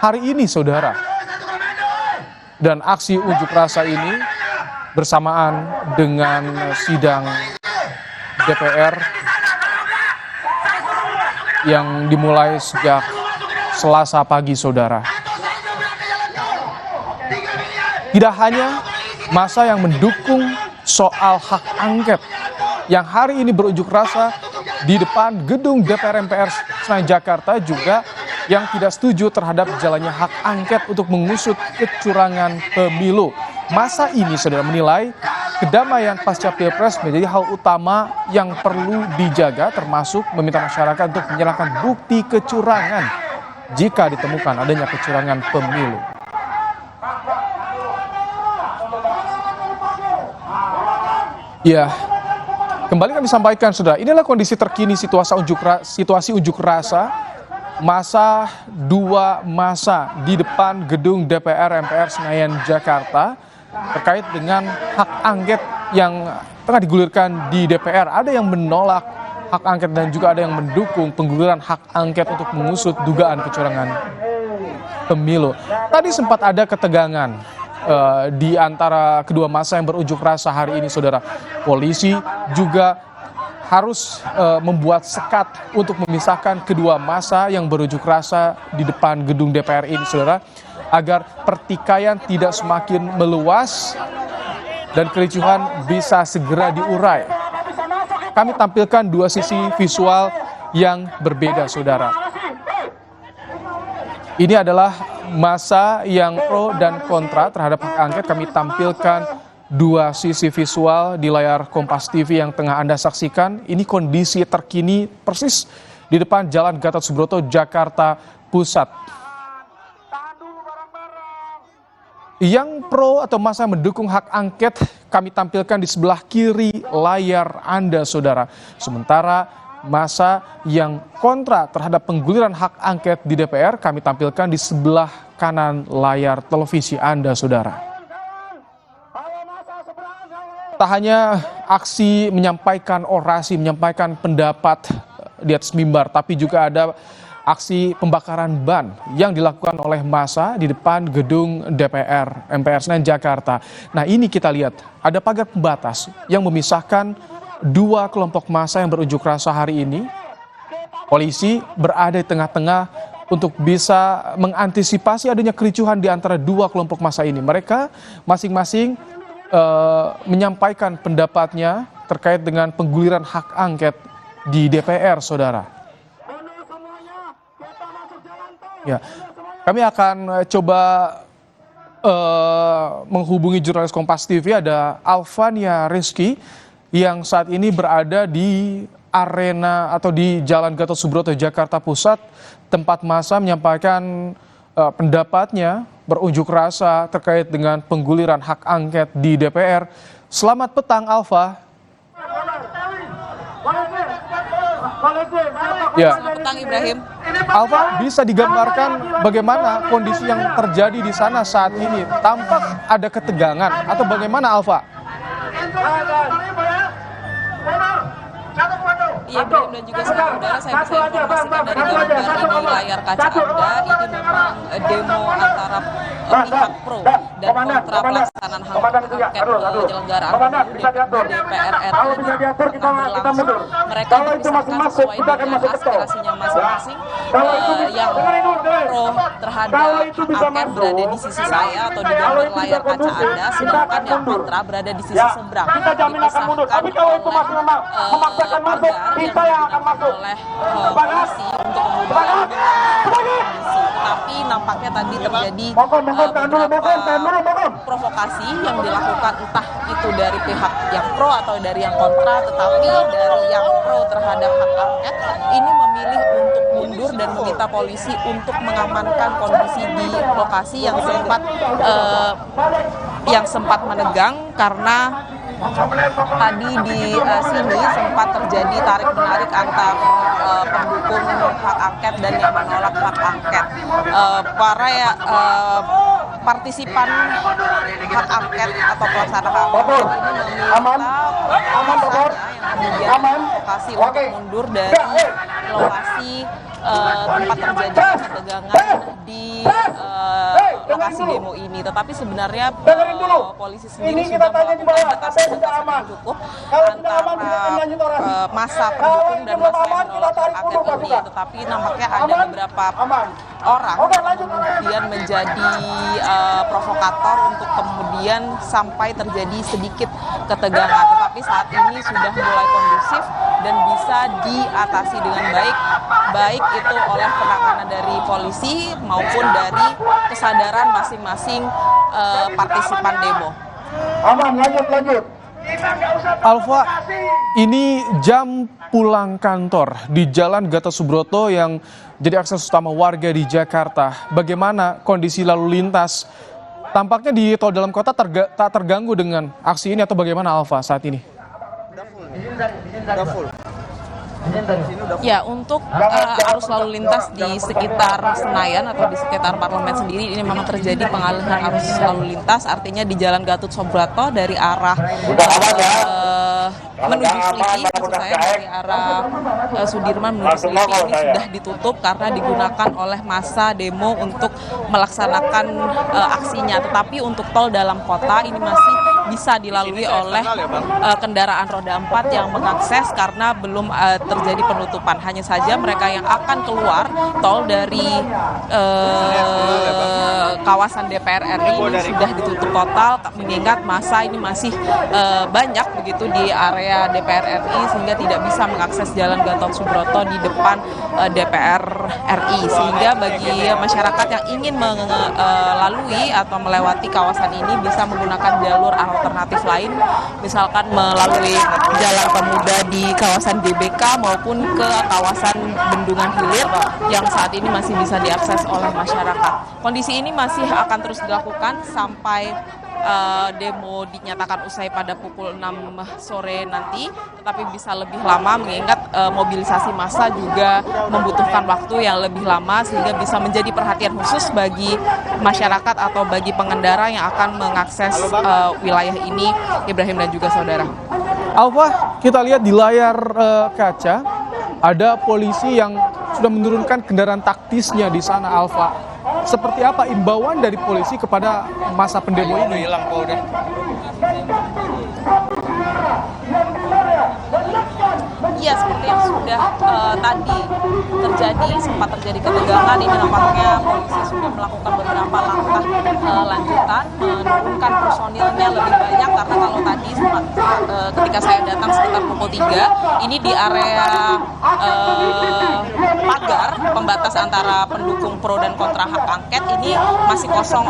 hari ini, saudara. Dan aksi unjuk rasa ini bersamaan dengan sidang DPR yang dimulai sejak Selasa pagi, saudara. Tidak hanya massa yang mendukung soal hak angket yang hari ini berunjuk rasa di depan gedung DPR MPR Senayan Jakarta, juga yang tidak setuju terhadap jalannya hak angket untuk mengusut kecurangan pemilu. Masa ini, saudara, menilai kedamaian pasca Pilpres menjadi hal utama yang perlu dijaga, termasuk meminta masyarakat untuk menyerahkan bukti kecurangan jika ditemukan adanya kecurangan pemilu. Ya, kembali kami sampaikan, saudara, inilah kondisi terkini situasi unjuk rasa massa, dua massa di depan gedung DPR MPR Senayan Jakarta terkait dengan hak angket yang tengah digulirkan di DPR. Ada yang menolak hak angket dan juga ada yang mendukung pengguliran hak angket untuk mengusut dugaan kecurangan pemilu. Tadi sempat ada ketegangan di antara kedua massa yang berunjuk rasa hari ini, saudara. Polisi juga harus membuat sekat untuk memisahkan kedua massa yang berunjuk rasa di depan gedung DPR ini, saudara, agar pertikaian tidak semakin meluas dan kericuhan bisa segera diurai. Kami tampilkan dua sisi visual yang berbeda, saudara. Ini adalah massa yang pro dan kontra terhadap hak angket. Kami tampilkan dua sisi visual di layar Kompas TV yang tengah Anda saksikan. Ini kondisi terkini persis di depan Jalan Gatot Subroto, Jakarta Pusat. Yang pro atau massa mendukung hak angket kami tampilkan di sebelah kiri layar Anda, saudara. Sementara massa yang kontra terhadap pengguliran hak angket di DPR kami tampilkan di sebelah kanan layar televisi Anda, saudara. Tak hanya aksi menyampaikan orasi, menyampaikan pendapat di atas mimbar, tapi juga ada aksi pembakaran ban yang dilakukan oleh massa di depan gedung DPR MPR Senayan Jakarta. Nah, ini kita lihat ada pagar pembatas yang memisahkan dua kelompok massa yang berunjuk rasa hari ini. Polisi berada di tengah-tengah untuk bisa mengantisipasi adanya kericuhan di antara dua kelompok massa ini. Mereka masing-masing menyampaikan pendapatnya terkait dengan pengguliran hak angket di DPR, saudara. Ya, kami akan coba menghubungi jurnalis Kompas TV, ada Alvania Rizky yang saat ini berada di arena atau di Jalan Gatot Subroto, Jakarta Pusat, tempat massa menyampaikan pendapatnya berunjuk rasa terkait dengan pengguliran hak angket di DPR. Selamat petang, Alfa. Ya. Selamat petang, Ibrahim. Alfa, bisa digambarkan bagaimana kondisi yang terjadi di sana saat ini? Tampak ada ketegangan atau bagaimana, Alfa? Iya, Ibrahim dan juga saudara, saya bisa informasikan dari gambar di layar kaca Anda, ini memang demo antara pihak pro dan kontra pelaksanaan hak angket penyelenggaraan pemilu DPR RI berlangsung. Mereka dipisahkan sesuai dengan aspirasinya masing-masing. Yang pro terhadap hak angket berada di sisi saya atau di gambar layar kaca Anda, sedangkan yang kontra berada di sisi seberang. Dipisahkan oleh pagar yang digunakan oleh polisi untuk kemudian kondisi. Tapi nampaknya tadi terjadi beberapa provokasi yang dilakukan, entah itu dari pihak yang pro atau dari yang kontra, tetapi dari yang pro terhadap hak angket ini memilih untuk mundur dan meminta polisi untuk mengamankan kondisi di lokasi yang sempat menegang karena tadi di sini sempat terjadi tarik-menarik antar pendukung hak angket dan yang menolak hak angket. Para partisipan hak angket atau pelaksana hak angket ini meminta yang kemudian lokasi untuk mundur dari lokasi tempat terjadinya ketegangan di lokasi demo ini. Tetapi sebenarnya polisi sendiri sudah melakukan batasan-batasan yang cukup antara massa pendukung dan massa yang menolak hak angket ini. Tetapi nampaknya ada beberapa orang yang kemudian menjadi provokator untuk kemudian sampai terjadi sedikit ketegangan. Tetapi saat ini sudah mulai kondusif dan bisa diatasi dengan baik itu oleh penanganan dari polisi maupun dari kesadaran masing-masing partisipan demo. Aman, lanjut. Alfa, ini jam pulang kantor di Jalan Gatot Subroto yang jadi akses utama warga di Jakarta. Bagaimana kondisi lalu lintas? Tampaknya di tol dalam kota tak terganggu dengan aksi ini atau bagaimana Alfa saat ini? Udah full. Ya, untuk arus lalu lintas di sekitar Senayan atau di sekitar parlemen sendiri ini memang terjadi pengalihan arus lalu lintas, artinya di Jalan Gatot Subroto dari arah menuju Selipi, maksud saya dari arah Sudirman menuju Selipi ini sudah ditutup karena digunakan oleh massa demo untuk melaksanakan aksinya. Tetapi untuk tol dalam kota ini masih bisa dilalui oleh kendaraan roda 4 yang mengakses karena belum terjadi penutupan. Hanya saja mereka yang akan keluar tol dari kawasan DPR RI ini sudah ditutup total, mengingat massa ini masih banyak begitu di area DPR RI sehingga tidak bisa mengakses Jalan Gatot Subroto di depan DPR RI. Sehingga bagi masyarakat yang ingin melalui atau melewati kawasan ini bisa menggunakan jalur alternatif lain, misalkan melalui Jalan Pemuda di kawasan GBK maupun ke kawasan Bendungan Hilir yang saat ini masih bisa diakses oleh masyarakat. Kondisi ini masih akan terus dilakukan sampai demo dinyatakan usai pada pukul 6 sore nanti, tetapi bisa lebih lama mengingat mobilisasi massa juga membutuhkan waktu yang lebih lama sehingga bisa menjadi perhatian khusus bagi masyarakat atau bagi pengendara yang akan mengakses wilayah ini, Ibrahim dan juga saudara. Alfa, kita lihat di layar kaca ada polisi yang sudah menurunkan kendaraan taktisnya di sana, Alfa. Seperti apa imbauan dari polisi kepada masa pendemo ini? Iya, seperti yang sudah tadi sempat terjadi ketegangan, ini nampaknya polisi sudah melakukan beberapa langkah lanjutan, menurunkan personilnya lebih banyak karena kalau tadi ketika saya datang sekitar pukul 3, ini di area pagar pembatas antara pendukung pro dan kontra hak angket ini masih kosong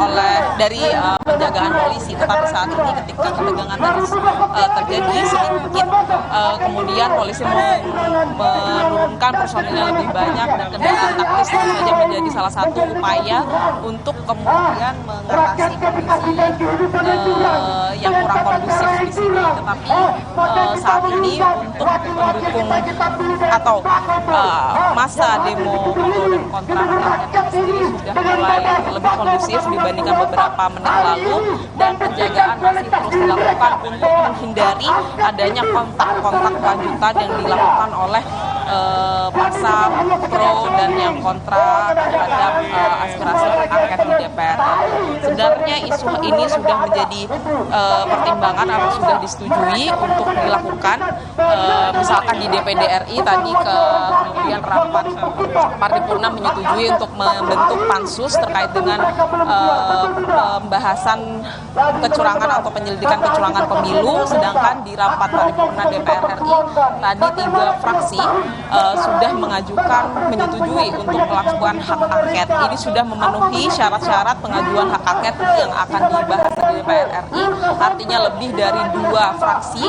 dari penjagaan polisi. Tetapi saat ini ketika ketegangan terjadi sedikit, kemudian polisi menurunkan personilnya lebih banyak dan kendaraan taktis tentu saja menjadi salah satu upaya untuk kemudian mengatasi kondisi yang kurang kondusif di sini. Tetapi saat ini untuk mendukung atau masa demo pro dan kontra hak angket sendiri sudah mulai lebih kondusif dibandingkan beberapa menit lalu, dan penjagaan masih terus dilakukan untuk menghindari adanya kontak-kontak lanjutan yang dilakukan oleh massa pro dan yang kontra terhadap aspirasi hak angket di DPR. Sebenarnya isu ini sudah menjadi pertimbangan atau sudah disetujui untuk dilakukan, misalkan di DPD RI tadi kemudian rapat paripurna menyetujui untuk membentuk pansus terkait dengan pembahasan kecurangan atau penyelidikan kecurangan pemilu, sedangkan di rapat paripurna DPR RI tadi 3 fraksi sudah menyetujui untuk melakukan hak angket. Ini sudah memenuhi syarat-syarat pengajuan hak angket yang akan dibahas di DPR RI. Artinya lebih dari 2 fraksi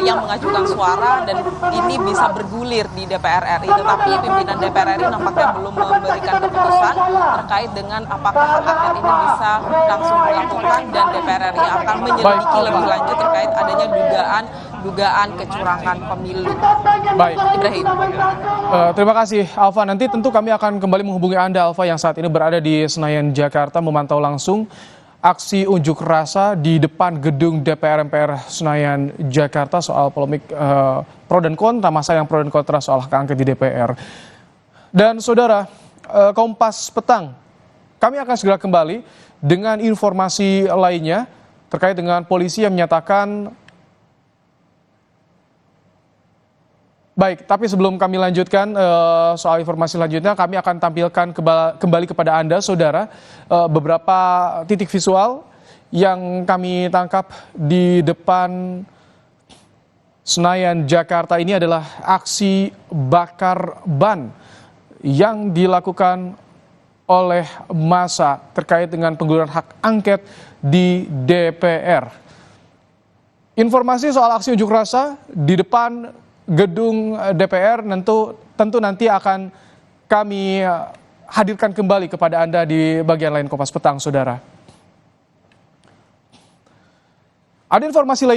yang mengajukan suara dan ini bisa bergulir di DPR RI. Tetapi pimpinan DPR RI nampaknya belum memberikan keputusan terkait dengan apakah hak angket ini bisa langsung dilakukan dan DPR RI akan menyelidiki lebih lanjut terkait adanya dugaan kecurangan pemilu. Baik, Ibrahim. Terima kasih Alfa. Nanti tentu kami akan kembali menghubungi Anda, Alfa, yang saat ini berada di Senayan, Jakarta, memantau langsung aksi unjuk rasa di depan gedung DPR MPR Senayan, Jakarta soal polemik pro dan kontra, masa yang pro dan kontra soal hak angket di DPR. Dan saudara, Kompas Petang, kami akan segera kembali dengan informasi lainnya terkait dengan polisi yang menyatakan. Baik, tapi sebelum kami lanjutkan soal informasi selanjutnya, kami akan tampilkan kembali kepada Anda, saudara, beberapa titik visual yang kami tangkap di depan Senayan, Jakarta. Ini adalah aksi bakar ban yang dilakukan oleh massa terkait dengan pengguliran hak angket di DPR. Informasi soal aksi unjuk rasa di depan gedung DPR tentu nanti akan kami hadirkan kembali kepada Anda di bagian lain Kompas Petang, saudara. Ada informasi lain